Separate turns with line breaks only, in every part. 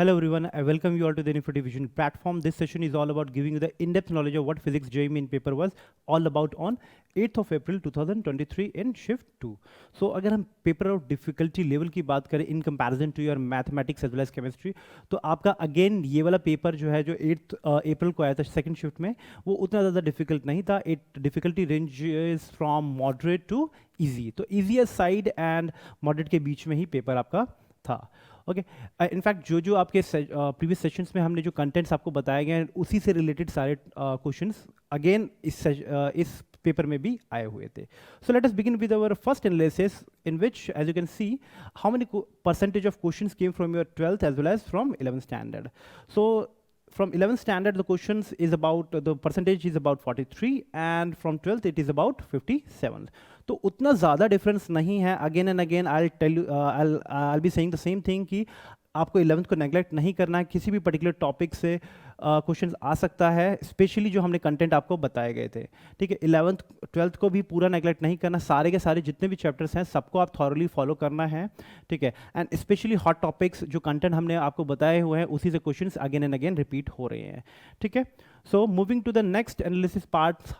Hello everyone, I welcome you all to the Infinity Vision platform. This session is all about giving you the in-depth knowledge of what physics JEE main paper was all about on 8th of April 2023 in shift 2. So अगर हम paper of difficulty level की बात करें in comparison to your mathematics as well as chemistry, तो आपका again ये वाला paper जो है जो 8th अप्रैल को आया था सेकंड शिफ्ट में, वो उतना ज़्यादा डिफिकल्ट नहीं था. It difficulty range is from moderate to easy, तो ईजीएस्ट साइड एंड मॉडरेट के बीच में ही पेपर आपका था. ओके, इनफैक्ट जो आपके प्रीवियस सेशंस में हमने जो कंटेंट्स आपको बताए गए हैं उसी से रिलेटेड सारे क्वेश्चंस अगेन इस पेपर में भी आए हुए थे. So let us begin with our first analysis in which as you can see how many percentage of questions came from your 12th as well as from 11th standard. So from 11th standard the questions is about the percentage is about 43 and from 12th it is about 57. तो उतना ज़्यादा difference नहीं है. Again and again I tell you I be saying the same thing कि आपको 11th को neglect नहीं करना है. किसी भी पर्टिकुलर टॉपिक से क्वेश्चंस आ सकता है, स्पेशली जो हमने कंटेंट आपको बताए गए थे. ठीक है, 11th 12th को भी पूरा नेगलेक्ट नहीं करना. सारे के सारे जितने भी चैप्टर्स हैं सबको आप थॉरली फॉलो करना है. ठीक है, एंड स्पेशली हॉट टॉपिक्स जो कंटेंट हमने आपको बताए हुए हैं उसी से questions again and again repeat हो रहे हैं. ठीक है, so moving to the next analysis part,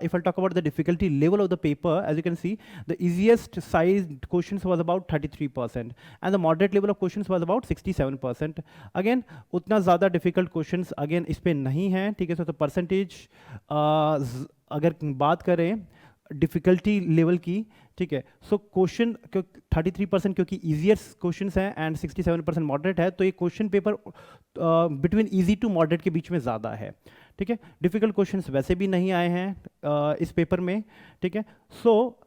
if I'll talk about the difficulty level of the paper, as you can see the easiest sized questions was about 33% and the moderate level of questions was about 67%. again उतना ज़्यादा difficult questions again इस पे नहीं है. ठीक है, तो percentage अगर बात करें डिफ़िकल्टी लेवल की, ठीक है, सो क्वेश्चन 33% क्योंकि ईजिएस्ट क्वेश्चन हैं एंड 67% मॉडरेट है, तो ये question paper between easy to moderate के बीच में ज़्यादा है. ठीक है, डिफ़िकल्ट क्वेश्चंस वैसे भी नहीं आए हैं इस पेपर में. ठीक है, सो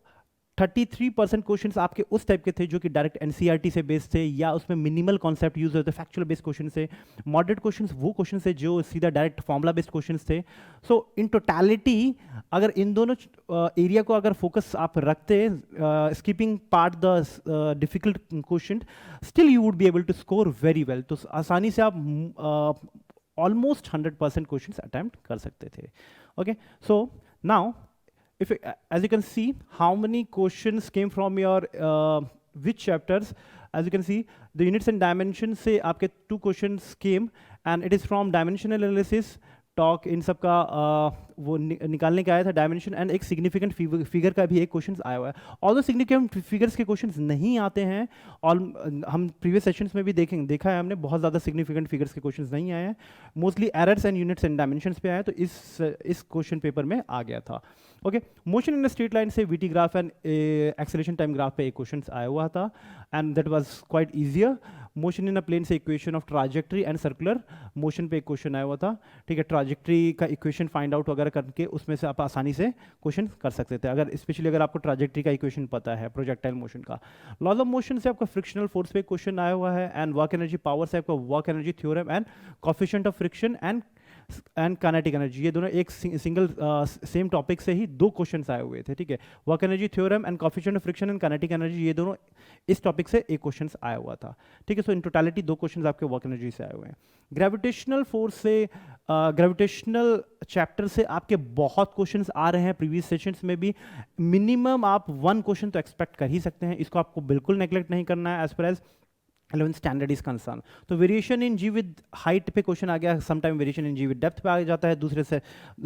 33% क्वेश्चंस आपके उस टाइप के थे जो कि डायरेक्ट एनसीईआरटी से बेस्ड थे या उसमें मिनिमल कॉन्सेप्ट यूज होते, फैक्चुअल बेस्ड क्वेश्चन से. मॉडरेट क्वेश्चंस वो क्वेश्चन थे जो सीधा डायरेक्ट फॉर्मूला बेस्ड क्वेश्चंस थे. सो इन टोटैलिटी अगर इन दोनों एरिया को अगर फोकस आप रखते, skipping part the difficult question, still you would be able to score very well. तो आसानी से आप ऑलमोस्ट 100% क्वेश्चंस अटेम्प्ट कर सकते थे. Okay, so now if as you can see how many questions came from your which chapters, as you can see the units and dimensions से आपके 2 questions came and it is from dimensional analysis talk in सब का वो निकालने का आया था dimension, and एक सिग्निफिकेंट फिगर का भी एक क्वेश्चन आया हुआ है. ऑल्दो सिग्निफिकेंट फिगर्स के क्वेश्चंस नहीं आते हैं, और हम प्रीवियस सेशंस में भी देखा है हमने बहुत ज़्यादा सिग्निफिकेंट फिगर्स के क्वेश्चंस नहीं आए हैं. Mostly errors and units and dimensions पे आए, तो इस क्वेश्चन पेपर में आ गया था. Okay, motion in straight line से VT graph and acceleration time graph पे एक क्वेश्चन आया हुआ था and that was quite easier. Motion in a plane से equation of trajectory and circular motion पे एक क्वेश्चन आया हुआ था. ठीक है, ट्राजेक्ट्री का इक्वेशन फाइंड आउट वगैरह करके उसमें से आप आसानी से क्वेश्चन कर सकते थे, अगर स्पेशली अगर आपको ट्राजेक्ट्री का इक्वेशन पता है प्रोजेक्टाइल मोशन का. लॉज ऑफ मोशन से आपका फ्रिक्शनल फोर्स पे क्वेश्चन आया हुआ है, एंड वर्क एनर्जी पावर से आपका work energy theorem and coefficient of friction and kinetic energy, ये दोनों एक सिंगल सेम टॉपिक से ही 2 क्वेश्चंस आए हुए थे. ठीक है, work energy theorem and coefficient of friction and kinetic energy, ये दोनों इस टॉपिक से एक क्वेश्चंस आया हुआ था. ठीक है, सो इन टोटलिटी 2 क्वेश्चंस आपके वर्क एनर्जी से आए हुए हैं. ग्रेविटेशनल फोर्स से ग्रेविटेशनल चैप्टर से आपके बहुत क्वेश्चंस आ रहे हैं. प्रीवियस सेशंस में भी मिनिमम आप 1 क्वेश्चन तो एक्सपेक्ट कर ही सकते हैं. इसको आपको बिल्कुल नेग्लेक्ट नहीं करना है as per as 11th standard is concern. तो variation in g with height पे क्वेश्चन आ गया, sometime variation in g with depth पे आ जाता है दूसरे से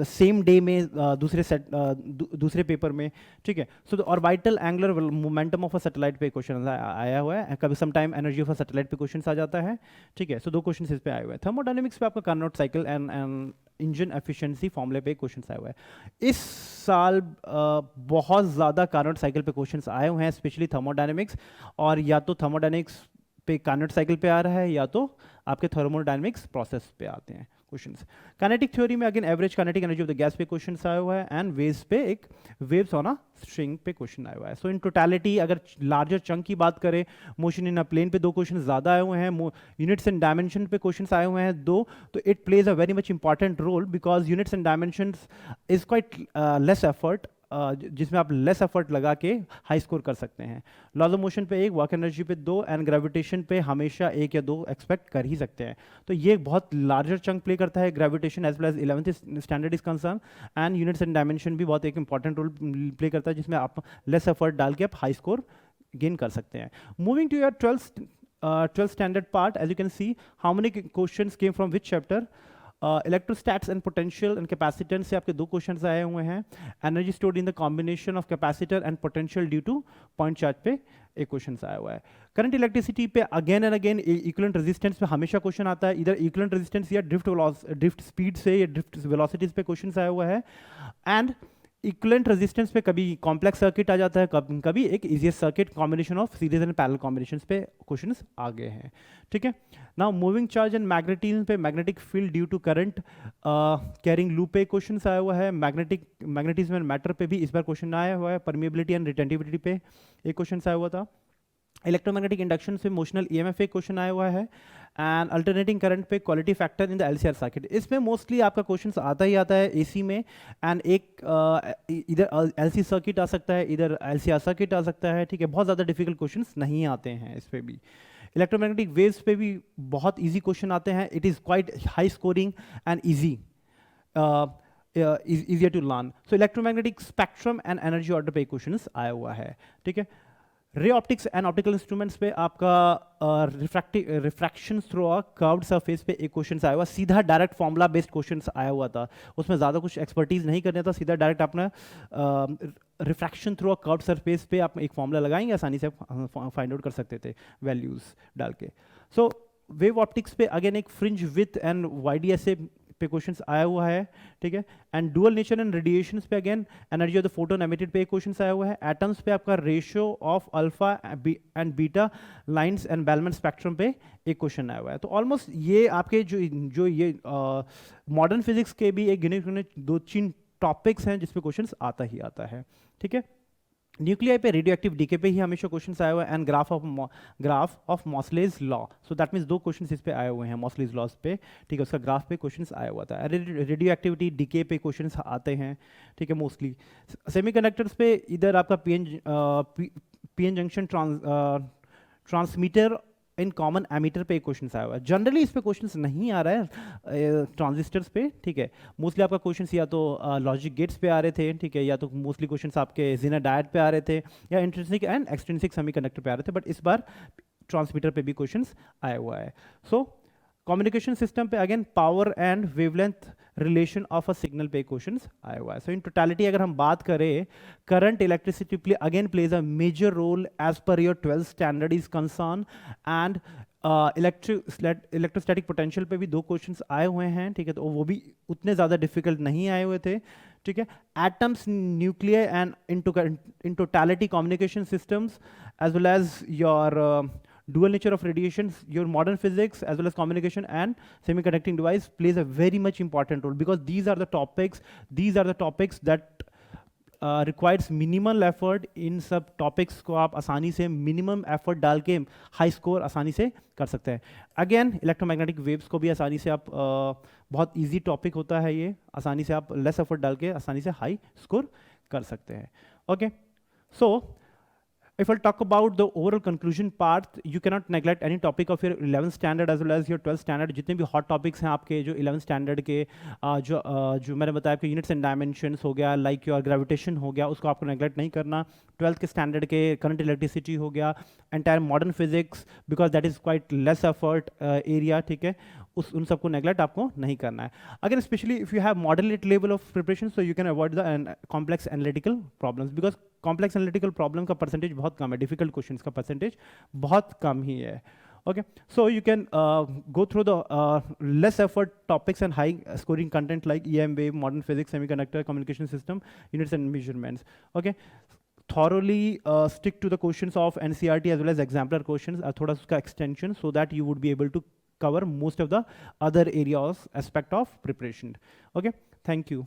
सेम डे में दूसरे पेपर में. ठीक है, so orbital angular momentum of a satellite पे क्वेश्चन आया हुआ है. कभी sometime energy of a satellite पे क्वेश्चन आ जाता है. ठीक है, सो 2 क्वेश्चन इस पे आए हुए हैं. थर्मोडायनेमिक्स पे आपका Carnot cycle and engine efficiency फॉर्मूले पे क्वेश्चंस आए हुए हैं. इस साल बहुत ज़्यादा कार्नोट साइकिल पे क्वेश्चंस आए हुए हैं, स्पेशली थर्मोडायनेमिक्स, और या तो थर्मोडायनेमिक्स पे कार्नोट साइकिल पे आ रहा है या तो आपके थर्मोडायनेमिक्स प्रोसेस पे आते हैं क्वेश्चंस. काइनेटिक थ्योरी में again average kinetic energy of the gas पे क्वेश्चंस आया हुआ है, एंड वेव्स पे एक वेव्स ऑन अ स्ट्रिंग पे क्वेश्चन आया हुआ है. सो इन टोटलिटी अगर लार्जर चंक की बात करें, मोशन इन अ प्लेन पे 2 क्वेश्चन ज़्यादा आए हुए हैं, यूनिट्स एंड डायमेंशन पे क्वेश्चन आए हुए हैं 2, तो it plays a very much important role because units and dimensions is quite less effort, जिसमें आप लेस एफर्ट लगा के हाई स्कोर कर सकते हैं. लॉज ऑफ मोशन पे 1, वर्क एनर्जी पे 2, एंड ग्रेविटेशन पे हमेशा 1 या 2 एक्सपेक्ट कर ही सकते हैं. तो ये बहुत लार्जर चंक प्ले करता है gravitation as well as 11th standard is concern, and units and dimension भी बहुत एक इंपॉर्टेंट रोल प्ले करता है जिसमें आप लेस एफर्ट डाल के आप हाई स्कोर गेन कर सकते हैं. Moving to your 12th 12th standard part, as you can see, how many questions came from which chapter? Electrostats and potential and capacitance से आपके 2 क्वेश्चंस आए हुए हैं. Energy stored in the combination of capacitor and potential due two point charge पे एक question आया हुआ है. करंट इलेक्ट्रिसिटी पे again and again equivalent resistance पे हमेशा क्वेश्चन आता है, इधर इक्विवेलेंट रेजिस्टेंस या ड्रिफ्ट स्पीड से या ड्रिफ्ट वेलोसिटीज पे क्वेश्चन आया हुआ है. एंड इक्विवेलेंट रेजिस्टेंस पे कभी कॉम्प्लेक्स सर्किट आ जाता है, कभी एक easiest circuit combination of series and parallel combinations पे क्वेश्चंस आ गए हैं. ठीक है. Now moving charge and magnetism पे magnetic field due to current carrying loop पे क्वेश्चन आया हुआ है. मैग्नेटिज्म एंड मैटर पे भी इस बार क्वेश्चन आया हुआ है. परमिएबिलिटी एंड रिटेंटिविटी पे एक क्वेश्चन आया हुआ था. इलेक्ट्रोमैग्नेटिक इंडक्शन से मोशनल ईएमएफ पे क्वेश्चन आया हुआ है. एंड अल्टरनेटिंग करंट पे quality factor in the LCR circuit. इसमें मोस्टली आपका क्वेश्चन आता ही आता है एसी में. एंड एक इधर एलसी सर्किट आ सकता है, इधर एलसीआर सर्किट आ सकता है. ठीक है, बहुत ज़्यादा डिफिकल्ट क्वेश्चंस नहीं आते हैं इस पे भी. इलेक्ट्रोमैग्नेटिक वेव्स पे भी बहुत इजी क्वेश्चन आते हैं. It is quite high scoring and easy, easier to learn. So electromagnetic spectrum and energy order पे क्वेश्चंस आया हुआ है. ठीक है. Ray optics and optical instruments पे आपका refraction through a curved surface पे एक क्वेश्चन आया हुआ. सीधा डायरेक्ट फॉर्मूला बेस्ड क्वेश्चन आया हुआ था. उसमें ज़्यादा कुछ एक्सपर्टीज नहीं करना था, सीधा डायरेक्ट अपना refraction through a curved surface पे आप एक फॉर्मूला लगाएंगे, आसानी से फाइंड आउट कर सकते थे वैल्यूज डाल के. सो वेव ऑप्टिक्स पे अगेन एक फ्रिंज विथ एंड वाईडीएसए पे क्वेश्चंस आया हुआ है. ठीक है. And dual nature and radiations पे again energy of the photon emitted पे एक क्वेश्चन आया हुआ है. एटम्स पे आपका ratio of alpha and beta lines and Balmer spectrum पे एक क्वेश्चन आया हुआ है. तो ऑलमोस्ट ये आपके जो ये मॉडर्न फिजिक्स के भी एक गिने चुने 2-3 टॉपिक्स हैं जिसपे क्वेश्चंस आता ही आता है. ठीक है. न्यूक्लियाई पे रेडियो एक्टिव डीके पे ही हमेशा क्वेश्चन आया हुआ है. And graph of Moseley's law. So that means 2 question इस पे आए हुए हैं मॉसलेज लॉज पे. ठीक है. उसका ग्राफ पे क्वेश्चन आया हुआ था. रेडियो एक्टिविटी डीके पे क्वेश्चन आते हैं. ठीक है. मोस्टली सेमीकंडक्टर्स पे इधर आपका PN junction transmitter in common ammeter पे एक क्वेश्चन आया हुआ है. जनरली इस पे क्वेश्चन नहीं आ रहा है ट्रांजिस्टर्स पे. ठीक है. मोस्टली आपका क्वेश्चन या तो लॉजिक गेट्स पे आ रहे थे. ठीक है. या तो मोस्टली क्वेश्चन आपके जेनर डायट पे आ रहे थे, या इंट्रिंसिक एंड एक्सट्रिंसिक सेमीकंडक्टर पे आ रहे थे. बट इस बार ट्रांसमीटर पे भी क्वेश्चन आया हुआ है. सो कम्युनिकेशन सिस्टम पे again power and wavelength relation of a signal पे क्वेश्चन आया हुआ है. सो इन टोटलिटी अगर हम बात करें, current electricity play again plays a major role as per your 12th standard is concern. And electrostatic potential पे भी 2 क्वेश्चंस आए हुए हैं. ठीक है. तो वो भी उतने ज़्यादा डिफिकल्ट नहीं आए हुए थे. ठीक है. Atoms, nuclear and in totality communication systems as well as your dual nature of radiations, your modern physics as well as communication and semiconducting device plays a very much important role, because these are the topics that requires minimal effort. इन सब topics को आप आसानी से minimum effort डाल के high score आसानी से कर सकते हैं. Again electromagnetic waves को भी आसानी से आप बहुत easy topic होता है ये, आसानी से आप less effort डाल के आसानी से high score कर सकते हैं. Okay, so if I'll talk about the overall conclusion part, you cannot neglect any topic of your 11th standard as well as your 12th standard. जितने भी hot topics हैं आपके जो 11th standard के जो मैंने बताया आपके units and dimensions हो गया, like your gravitation हो गया, उसको आपको neglect नहीं करना. 12th के standard के current electricity हो गया, entire modern physics because that is quite less effort area. ठीक है. उन सबको नेगलेक्ट आपको नहीं करना है. अगर specially if you have moderate level of preparation, so you can avoid the complex analytical problems, because complex analytical problem का परसेंटेज बहुत कम है, डिफिकल्ट क्वेश्चंस का परसेंटेज बहुत कम ही है. Okay, so you can go through the less effort topics and high scoring content like EM wave, modern physics, semiconductor, communication system, units and measurements. Okay, thoroughly stick to the questions of NCERT as well as exemplar questions, थोड़ा उसका extension, so that you would be able to cover most of the other areas aspect of preparation. Okay, thank you.